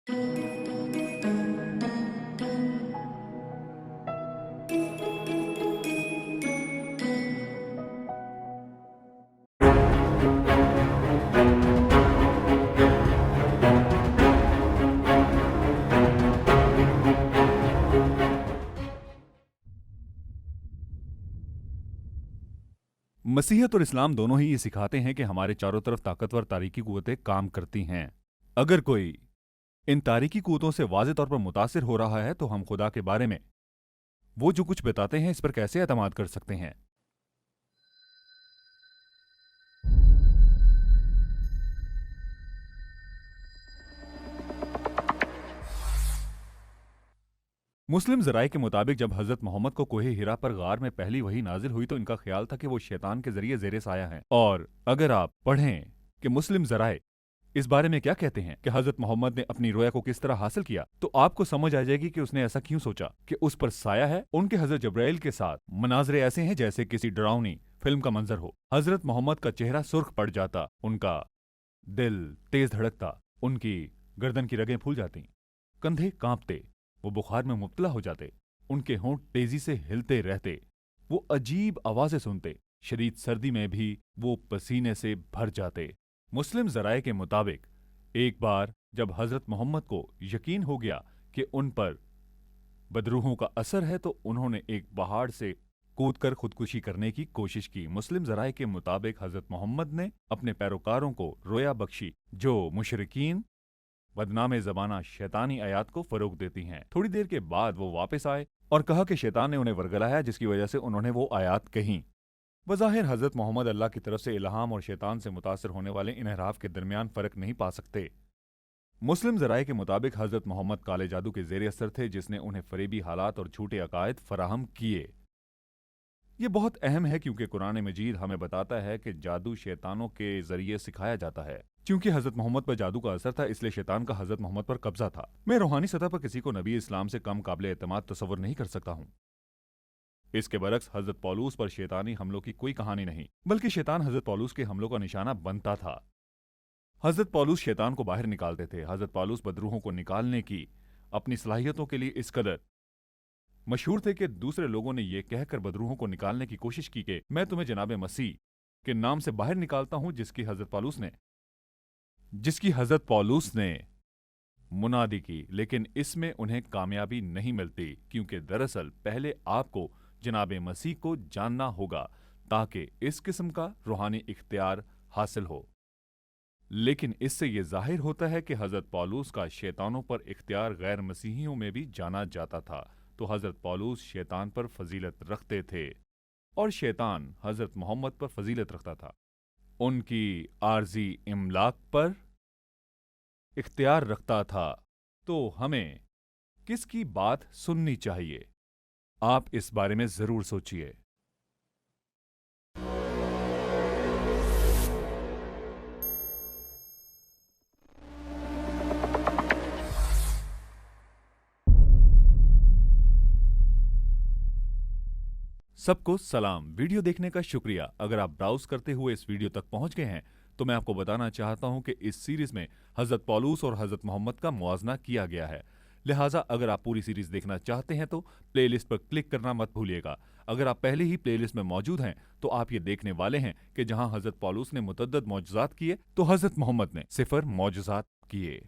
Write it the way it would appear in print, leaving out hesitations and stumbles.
मसीहत और इस्लाम दोनों ही ये सिखाते हैं कि हमारे चारों तरफ ताकतवर तारीकी कुव्वतें काम करती हैं। अगर कोई इन तारीकी कुव्वतों से वाज़ेह तौर पर मुतासिर हो रहा है तो हम खुदा के बारे में वो जो कुछ बताते हैं इस पर कैसे एतमाद कर सकते हैं? मुस्लिम ज़राए के मुताबिक जब हज़रत मोहम्मद को कोहे हिरा पर गार में पहली वही नाजिल हुई तो इनका ख्याल था कि वो शैतान के जरिए ज़ेरे साया हैं। और अगर आप पढ़ें कि मुस्लिम ज़राए इस बारे में क्या कहते हैं कि हज़रत मोहम्मद ने अपनी रोया को किस तरह हासिल किया, तो आपको समझ आ जाएगी कि उसने ऐसा क्यों सोचा कि उस पर साया है। उनके हज़रत जब्राइल के साथ मनाजरे ऐसे हैं जैसे किसी डरावनी फिल्म का मंजर हो। हज़रत मोहम्मद का चेहरा सुर्ख पड़ जाता, उनका दिल तेज धड़कता, उनकी गर्दन की रगें फूल जाती, कंधे कांपते, वो बुखार में मुब्तला हो जाते, उनके होंठ तेजी से हिलते रहते, वो अजीब आवाजें सुनते, शदीद सर्दी में भी वो पसीने से भर जाते। मुस्लिम ज़राए के मुताबिक एक बार जब हज़रत मोहम्मद को यकीन हो गया कि उन पर बदरूहों का असर है तो उन्होंने एक पहाड़ से कूदकर खुदकुशी करने की कोशिश की। मुस्लिम ज़राए के मुताबिक हज़रत मोहम्मद ने अपने पैरोकारों को रोया बख्शी जो मुशरिकीन बदनामे ज़बाना शैतानी आयात को फ़रोग देती हैं। थोड़ी देर के बाद वो वापस आए और कहा कि शैतान ने उन्हें वर्गलाया जिसकी वजह से उन्होंने वो आयात कहीं। बज़ाहिर हज़रत मोहम्मद अल्लाह की तरफ से इल्हाम और शैतान से मुतासर होने वाले इन्हिराफ के दरमियान फ़र्क नहीं पा सकते। मुस्लिम ज़राए के मुताबिक हज़रत मोहम्मद काले जादू के ज़ेर असर थे जिसने उन्हें फरेबी हालात और झूठे अकायद फराहम किए। ये बहुत अहम है क्योंकि कुरान मजीद हमें बताता है कि जादू शैतानों के जरिए सिखाया जाता है। क्योंकि हज़रत मोहम्मद पर जादू का असर था इसलिए शैतान का हज़रत मोहम्मद पर कब्जा था। मैं रूहानी सतह पर किसी को नबी इस्लाम से कम काबिल एतमाद तस्वुर नहीं कर सकता हूँ। इसके बरक्स हज़रत पौलूस पर शैतानी हमलों की कोई कहानी नहीं, बल्कि शैतान हज़रत पौलूस के हमलों का निशाना बनता था। हज़रत पौलूस शैतान को बाहर निकालते थे। हज़रत पौलूस बदरूहों को निकालने की अपनी सलाहियतों के लिए इस कदर मशहूर थे कि दूसरे लोगों ने यह कहकर बदरूहों को निकालने की कोशिश की कि मैं तुम्हें जनाब मसीह के नाम से बाहर निकालता हूं, जिसकी हज़रत पौलूस ने मुनादी की, लेकिन इसमें उन्हें कामयाबी नहीं मिलती क्योंकि दरअसल पहले आपको जनाब मसीह को जानना होगा ताकि इस किस्म का रूहानी इख्तियार हासिल हो। लेकिन इससे यह जाहिर होता है कि हज़रत पौलूस का शैतानों पर इख्तियार गैर मसीहियों में भी जाना जाता था। तो हज़रत पौलूस शैतान पर फजीलत रखते थे और शैतान हज़रत मोहम्मद पर फजीलत रखता था। उनकी आर्जी इमलाक पर इख्तियार रखता था। तो हमें किसकी बात सुननी चाहिए? आप इस बारे में जरूर सोचिए। सबको सलाम। वीडियो देखने का शुक्रिया। अगर आप ब्राउज करते हुए इस वीडियो तक पहुंच गए हैं तो मैं आपको बताना चाहता हूं कि इस सीरीज में हज़रत पौलूस और हज़रत मोहम्मद का मुआजना किया गया है। लिहाजा अगर आप पूरी सीरीज देखना चाहते हैं तो प्लेलिस्ट पर क्लिक करना मत भूलिएगा। अगर आप पहले ही प्लेलिस्ट में मौजूद हैं तो आप ये देखने वाले हैं कि जहां हज़रत पौलूस ने मुतअद्दिद मौजज़ात किए तो हज़रत मोहम्मद ने सिफर मौजज़ात किए।